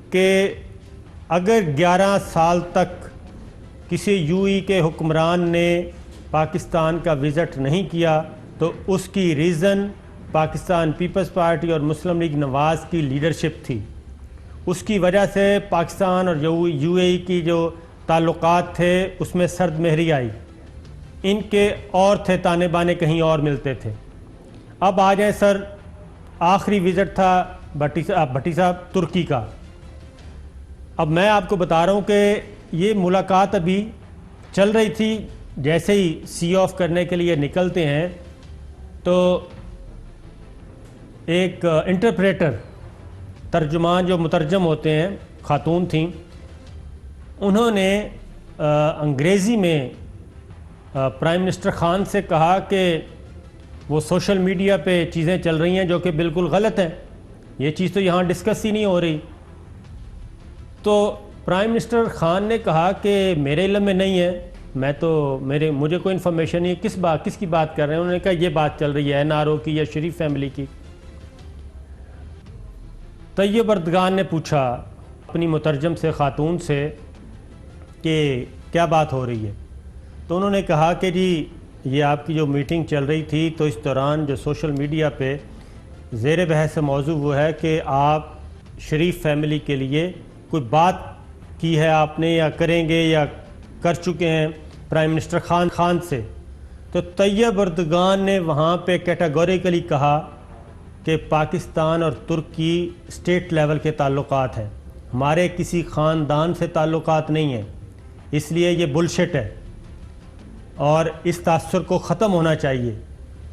कि अगर 11 साल तक किसी यूएई के हुक्मरान ने पाकिस्तान का विज़िट नहीं किया तो उसकी रीज़न पाकिस्तान पीपल्स पार्टी और मुस्लिम लीग नवाज़ की लीडरशिप थी। उसकी वजह से पाकिस्तान और यूएई की जो ताल्लुकात थे उसमें सर्द महरी आई। इनके और थे ताने बाने कहीं और मिलते थे। अब आ जाए सर, आखिरी विज़िट था भट्टी साहब तुर्की का। अब मैं आपको बता रहा हूँ कि ये मुलाकात अभी चल रही थी। जैसे ही सी ऑफ करने के लिए निकलते हैं तो एक इंटरप्रेटर, तर्जुमान जो मुतरजम होते हैं, खातून थीं, उन्होंने अंग्रेज़ी में प्राइम मिनिस्टर खान से कहा कि वो सोशल मीडिया पे चीज़ें चल रही हैं जो कि बिल्कुल गलत हैं, ये चीज़ तो यहाँ डिस्कस ही नहीं हो रही। तो प्राइम मिनिस्टर खान ने कहा कि मेरे इल्म में नहीं है, मैं तो मुझे कोई इन्फॉर्मेशन नहीं है, किसकी बात कर रहे हैं। उन्होंने कहा ये बात चल रही है एनआरओ की या शरीफ फैमिली की। तैयब अर्दगान ने पूछा अपनी मुतरजम से, खातून से, कि क्या बात हो रही है। तो उन्होंने कहा कि जी ये आपकी जो मीटिंग चल रही थी तो इस दौरान जो सोशल मीडिया पे ज़ेर बहस मौजू वो है कि आप शरीफ फैमिली के लिए कोई बात की है आपने या करेंगे या कर चुके हैं प्राइम मिनिस्टर खान से। तो तैयब अर्दगान ने वहाँ पे कैटेगोरिकली कहा कि पाकिस्तान और तुर्की स्टेट लेवल के ताल्लुकात हैं, हमारे किसी ख़ानदान से ताल्लुकात नहीं हैं, इसलिए ये बुलशिट है और इस तासुर को ख़त्म होना चाहिए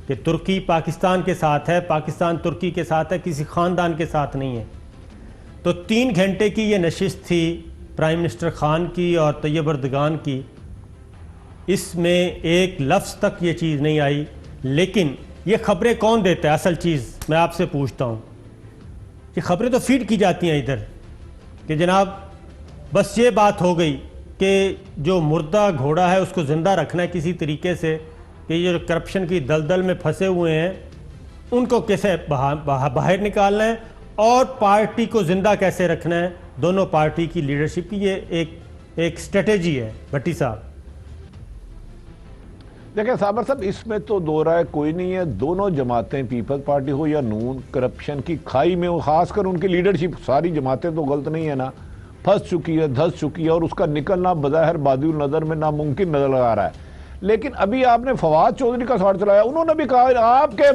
कि तुर्की पाकिस्तान के साथ है, पाकिस्तान तुर्की के साथ है, किसी ख़ानदान के साथ नहीं है। तो 3 घंटे की ये नशिस्त थी प्राइम मिनिस्टर खान की और तैयब अर्दगान की। इसमें एक लफ्ज़ तक ये चीज़ नहीं आई। लेकिन ये ख़बरें कौन देता है? असल चीज़ मैं आपसे पूछता हूँ, ये ख़बरें तो फीड की जाती हैं इधर कि जनाब बस ये बात हो गई कि जो मुर्दा घोड़ा है उसको ज़िंदा रखना है किसी तरीके से, कि ये जो करप्शन की दलदल में फंसे हुए हैं उनको कैसे बाहर निकालना है और पार्टी को ज़िंदा कैसे रखना है। दोनों पार्टी की लीडरशिप की ये एक स्ट्रेटेजी है। भट्टी साहब देखिए साबर साहब, इसमें तो दो राय कोई नहीं है। दोनों जमातें, पीपल्स पार्टी हो या नून, करप्शन की खाई में, खासकर उनकी लीडरशिप, सारी जमातें तो गलत नहीं है ना, फंस चुकी है, धंस चुकी है और उसका निकलना बज़ाहिर बादिल नज़र में नामुमकिन नजर लगा रहा है। लेकिन अभी आपने फवाद चौधरी का साथ चलाया, उन्होंने भी कहा आपके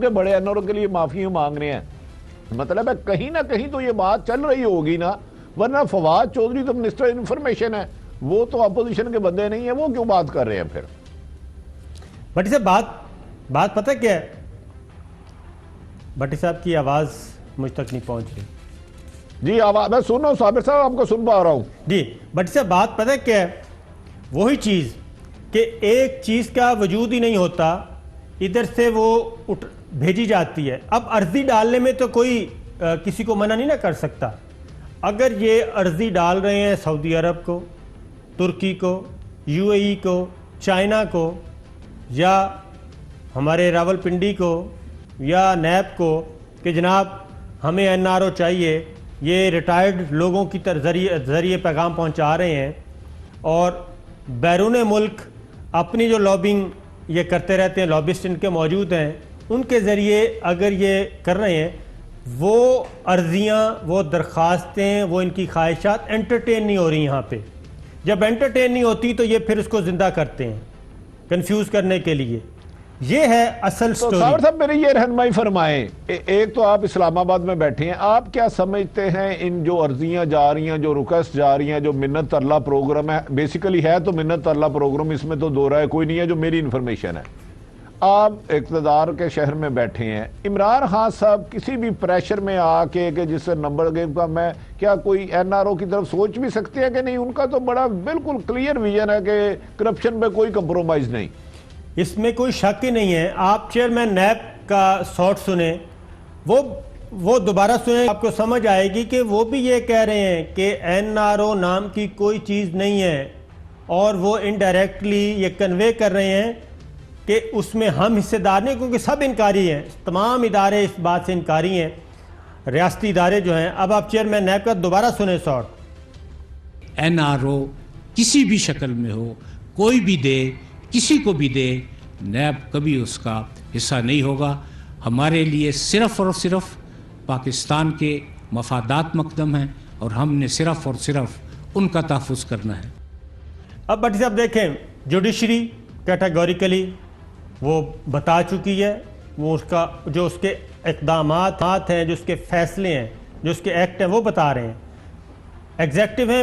बड़े एनआरओ के लिए माफ़ी मांग रहे हैं। मतलब है कहीं ना कहीं तो ये बात चल रही होगी ना, वरना फवाद चौधरी तो मिनिस्टर इन्फॉर्मेशन है, वो तो अपोजिशन के बंदे नहीं है, वो क्यों बात कर रहे हैं फिर? भट्टी साहब बात पता क्या है? भट्टी साहब की आवाज़ मुझ तक नहीं पहुंच रही। जी आवाज़ मैं सुन रहा हूँ साबिर साहब, आपको सुन पा रहा हूँ जी। भट्टी साहब बात पता क्या है? वही चीज़ कि एक चीज़ का वजूद ही नहीं होता, इधर से वो भेजी जाती है। अब अर्जी डालने में तो कोई किसी को मना नहीं ना कर सकता। अगर ये अर्जी डाल रहे हैं सऊदी अरब को, तुर्की को, यूएई को, चाइना को या हमारे रावलपिंडी को या नैब को कि जनाब हमें एनआरओ चाहिए, ये रिटायर्ड लोगों की ज़रिए पैगाम पहुंचा रहे हैं और बैरून मुल्क अपनी जो लॉबिंग ये करते रहते हैं, लॉबिस्ट इनके मौजूद हैं, उनके ज़रिए अगर ये कर रहे हैं, वो अर्जियाँ, वो दरख्वास्तें, वो इनकी ख्वाहिशात एंटरटेन नहीं हो रही यहाँ पे। जब एंटरटेन नहीं होती तो ये फिर उसको ज़िंदा करते हैं कंफ्यूज करने के लिए। ये है असल स्टोरी। तो सावर साहब मेरी ये रहनुमाई फरमाएं, एक तो आप इस्लामाबाद में बैठे हैं, आप क्या समझते हैं इन जो अर्जियां जा रही हैं, जो रिक्वेस्ट जा रही हैं, जो मिन्नत तरला प्रोग्राम है, बेसिकली है तो मिन्नत तरला प्रोग्राम, इसमें तो दो राय कोई नहीं है, जो मेरी इन्फॉर्मेशन है। आप इक़्तिदार के शहर में बैठे हैं, इमरान खान साहब किसी भी प्रेशर में आके कि जिससे नंबर गेम का, मैं क्या कोई एनआरओ की तरफ सोच भी सकते हैं कि नहीं? उनका तो बड़ा बिल्कुल क्लियर विजन है कि करप्शन में कोई कंप्रोमाइज़ नहीं। इसमें कोई शक ही नहीं है। आप चेयरमैन नैब का शॉर्ट सुने, वो दोबारा सुने, आपको समझ आएगी कि वो भी ये कह रहे हैं कि एनआरओ नाम की कोई चीज़ नहीं है, और वो इनडायरेक्टली ये कन्वे कर रहे हैं कि उसमें हम हिस्सेदार नहीं, क्योंकि सब इनकारी हैं, तमाम इदारे इस बात से इनकारी हैं, रियासती इदारे जो हैं। अब आप चेयरमैन नैब का दोबारा सुने शॉर्ट। एनआरओ किसी भी शक्ल में हो, कोई भी दे, किसी को भी दे, नैब कभी उसका हिस्सा नहीं होगा। हमारे लिए सिर्फ और सिर्फ पाकिस्तान के मफादात मकदम हैं और हमने सिर्फ और सिर्फ उनका तहफ़्फ़ुज़ करना है। अब भट्टी साहब देखें, जुडिशरी कैटेगोरिकली वो बता चुकी है, वो उसका जो उसके इक़दामात हैं, जो उसके फैसले हैं, जो उसके एक्ट हैं, वो बता रहे हैं। एग्जेक्टिव हैं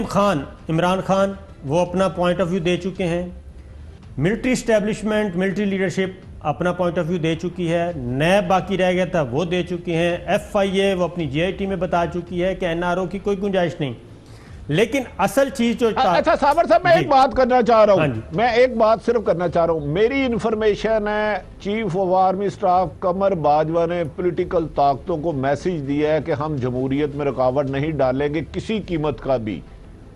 इमरान खान, वो अपना पॉइंट ऑफ व्यू दे चुके हैं। मिलिट्री इस्टेब्लिशमेंट, मिलिट्री लीडरशिप अपना पॉइंट ऑफ व्यू दे चुकी है। नैब बाकी रह गया था, वो दे चुकी हैं। FIA वो अपनी GIT में बता चुकी है कि NRO की कोई गुंजाइश नहीं। लेकिन असल चीज जो अच्छा साबर साहब, मैं एक बात करना चाह रहा हाँ हूँ, जी। मैं एक बात सिर्फ करना चाह रहा हूँ। मेरी इंफॉर्मेशन है चीफ ऑफ आर्मी स्टाफ कमर बाजवा ने पॉलिटिकल ताकतों को मैसेज दिया है कि हम जमहूरियत में रुकावट नहीं डालेंगे किसी कीमत का भी,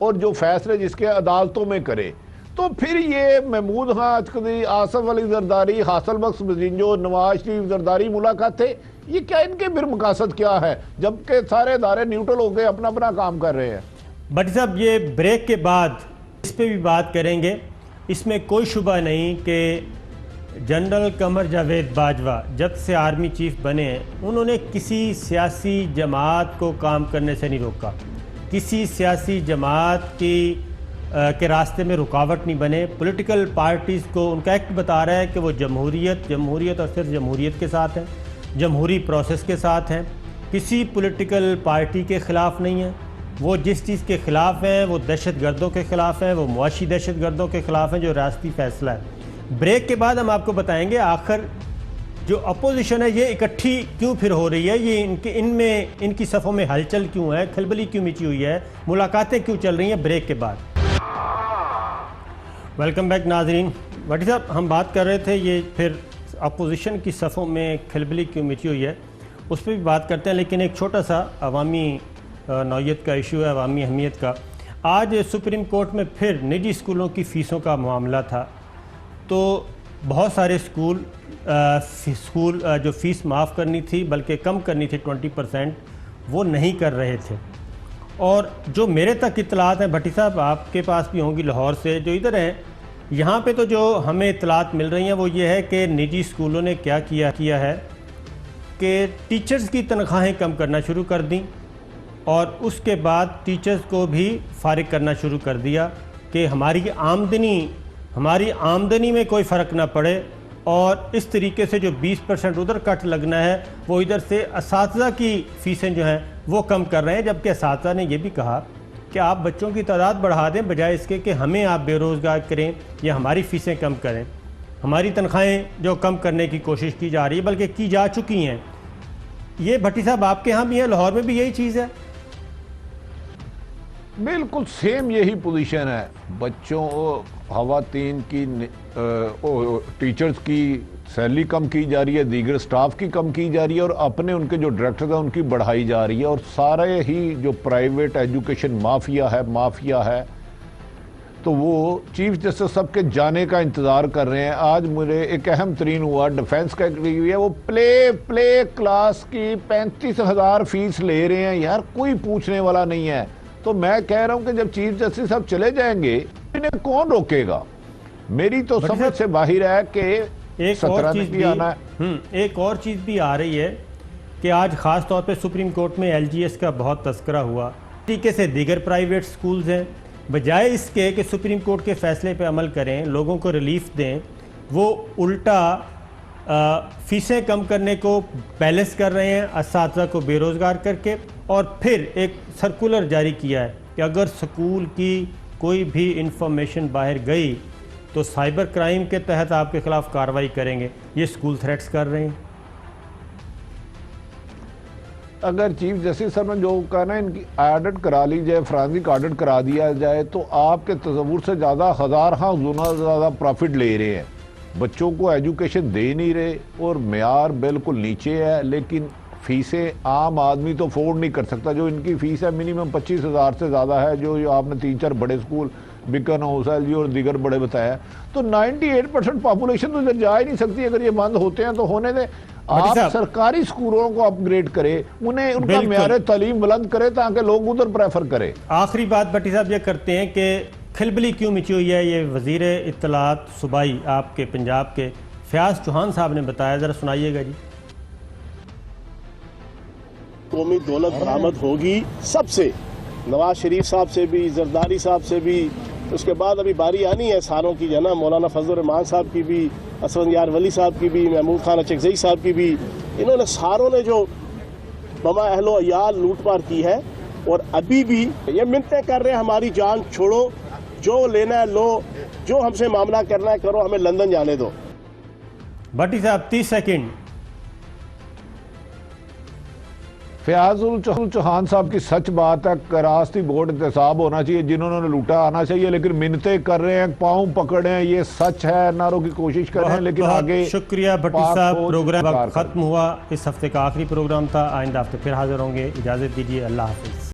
और जो फैसले जिसके अदालतों में करे। तो फिर ये महमूद खां अचकदी, आसफ अली जरदारी, हासिल बख्श मजींजो, नवाज शरीफ जरदारी मुलाकात थे, ये क्या इनके फिर मकासद क्या है, जबकि सारे इदारे न्यूट्रल होकर अपना अपना काम कर रहे हैं। भट्टी साहब, ये ब्रेक के बाद इस पे भी बात करेंगे। इसमें कोई शुबा नहीं कि जनरल कमर जावेद बाजवा जब से आर्मी चीफ बने हैं, उन्होंने किसी सियासी जमात को काम करने से नहीं रोका, किसी सियासी जमात के रास्ते में रुकावट नहीं बने। पॉलिटिकल पार्टीज़ को उनका एक्ट बता रहा है कि वो जमहूरियत और सिर्फ जमहूरियत के साथ हैं, जमहूरी प्रोसेस के साथ हैं, किसी पॉलिटिकल पार्टी के ख़िलाफ़ नहीं है। वो जिस चीज़ के ख़िलाफ़ हैं वो दहशत गर्दों के ख़िलाफ़ हैं, वो मुआशी दहशत गर्दों के ख़िलाफ़ हैं, जो रियासती फ़ैसला है। ब्रेक के बाद हम आपको बताएंगे आखिर जो अपोजिशन है ये इकट्ठी क्यों फिर हो रही है, ये इनकी सफ़ों में हलचल क्यों है, खलबली क्यों मची हुई है, मुलाकातें क्यों चल रही हैं। ब्रेक के बाद वेलकम बैक नाजरीन। भट्टी साहब, हम बात कर रहे थे ये फिर अपोजिशन की सफ़ों में खलबली क्यों मची हुई है, उस पर भी बात करते हैं, लेकिन एक छोटा सा अवामी नौयत का इशू है, अवामी अहमियत का। आज सुप्रीम कोर्ट में फिर निजी स्कूलों की फ़ीसों का मामला था, तो बहुत सारे स्कूल जो फ़ीस माफ़ करनी थी बल्कि कम करनी थी 20%, वो नहीं कर रहे थे। और जो मेरे तक इतलात हैं, भट्टी साहब आपके पास भी होंगी लाहौर से, जो इधर हैं, यहाँ पे तो जो हमें इतलात मिल रही हैं वो ये है कि निजी स्कूलों ने क्या किया है कि टीचर्स की तनख्वाहें कम करना शुरू कर दी, और उसके बाद टीचर्स को भी फारिग करना शुरू कर दिया कि हमारी आमदनी में कोई फ़र्क ना पड़े, और इस तरीके से जो 20% उधर कट लगना है वो इधर से असातिज़ा की फ़ीसें जो हैं वो कम कर रहे हैं। जबकि असातिज़ा ने यह भी कहा कि आप बच्चों की तादाद बढ़ा दें बजाय इसके कि हमें आप बेरोज़गार करें या हमारी फ़ीसें कम करें। हमारी तनख्वाहें जो कम करने की कोशिश की जा रही है, बल्कि की जा चुकी हैं। ये भट्टी साहब आपके यहाँ भी है, लाहौर में भी यही चीज़ है? बिल्कुल सेम यही पोजीशन है। बच्चों, खवातीन की, टीचर्स की सैलरी कम की जा रही है, दीगर स्टाफ की कम की जा रही है, और अपने उनके जो डायरेक्टर हैं उनकी बढ़ाई जा रही है। और सारे ही जो प्राइवेट एजुकेशन माफिया है, तो वो चीफ जस्टिस साहब के जाने का इंतज़ार कर रहे हैं। आज मुझे एक अहम तरीन हुआ, डिफेंस का हुई है, वो प्ले क्लास की 35,000 फीस ले रहे हैं यार, कोई पूछने वाला नहीं है। तो मैं कह रहा हूं कि जब चीफ जस्टिस साहब चले जाएंगे इन्हें कौन रोकेगा। मेरी तो समझ से बाहर है कि एक और चीज़ भी आ रही है कि आज ख़ास तौर पे सुप्रीम कोर्ट में LGS का बहुत तस्करा हुआ। तरीके से दीगर प्राइवेट स्कूल्स हैं, बजाय इसके कि सुप्रीम कोर्ट के फैसले पे अमल करें, लोगों को रिलीफ दें, वो उल्टा फ़ीसें कम करने को बैलेंस कर रहे हैं, असातिज़ा को बेरोज़गार करके। और फिर एक सर्कुलर जारी किया है कि अगर स्कूल की कोई भी इंफॉर्मेशन बाहर गई तो साइबर क्राइम के तहत आपके खिलाफ कार्रवाई करेंगे। ये स्कूल थ्रेट्स कर रहे हैं। अगर चीफ जस्टिस सर ने जो कहा ना, इनकी ऑडिट करा ली जाए, फ्रांसिक ऑडिट करा दिया जाए, तो आपके तस्वुर से ज़्यादा हज़ार गुना ज़्यादा प्रॉफिट ले रहे हैं। बच्चों को एजुकेशन दे नहीं रहे और म्यार बिल्कुल नीचे है, लेकिन फीसें आम आदमी तो अफोर्ड नहीं कर सकता। जो इनकी फीस है मिनिमम 25,000 से ज़्यादा है, जो आपने 3-4 बड़े स्कूल बिकन हाउस जी और दीगर बड़े बताया। तो 98% पॉपुलेशन तो इधर जा ही नहीं सकती। अगर ये बंद होते हैं तो होने दें। आप सरकारी स्कूलों को अपग्रेड करें, उन्हें उनका म्यार तालीम बुलंद करें ताकि लोग उधर प्रेफर करें। आखिरी बात भट्टी साहब ये करते हैं कि खिलबली क्यों मची हुई है, ये वज़ीर इत्तलात सूबाई आपके पंजाब के फयाज चौहान साहब ने बताया, ज़रा सुनाइएगा जी। कौमी दौलत बरामद होगी सबसे, नवाज शरीफ साहब से भी, जरदारी साहब से भी, उसके बाद अभी बारी आनी है सारों की, है ना, मौलाना फजल रहमान साहब की भी, असफंदियार वली साहब की भी, महमूद खान अचकज़ई साहब की भी। इन्होंने सारों ने जो बमा अहलो अयाल लूटमार की है और अभी भी ये मिन्नतें कर रहे हैं हमारी जान छोड़ो, जो लेना है लो, जो हमसे मामला करना है करो, हमें लंदन जाने दो। भट्टी साहब 30 सेकंड। फयाजुल चौहान साहब की सच बात है, करास्ती बोर्ड एहतसाब होना चाहिए, जिन्होंने लूटा आना चाहिए, लेकिन मिन्नतें कर रहे हैं, पाँव पकड़ रहे हैं, ये सच है। एनआरओ की कोशिश कर रहे हैं, लेकिन आगे। शुक्रिया भट्टी साहब, प्रोग्राम खत्म हुआ। इस हफ्ते का आखिरी प्रोग्राम था। आइंदा हफ्ते फिर हाजिर होंगे। इजाज़त दीजिए, अल्लाह हाफिज़।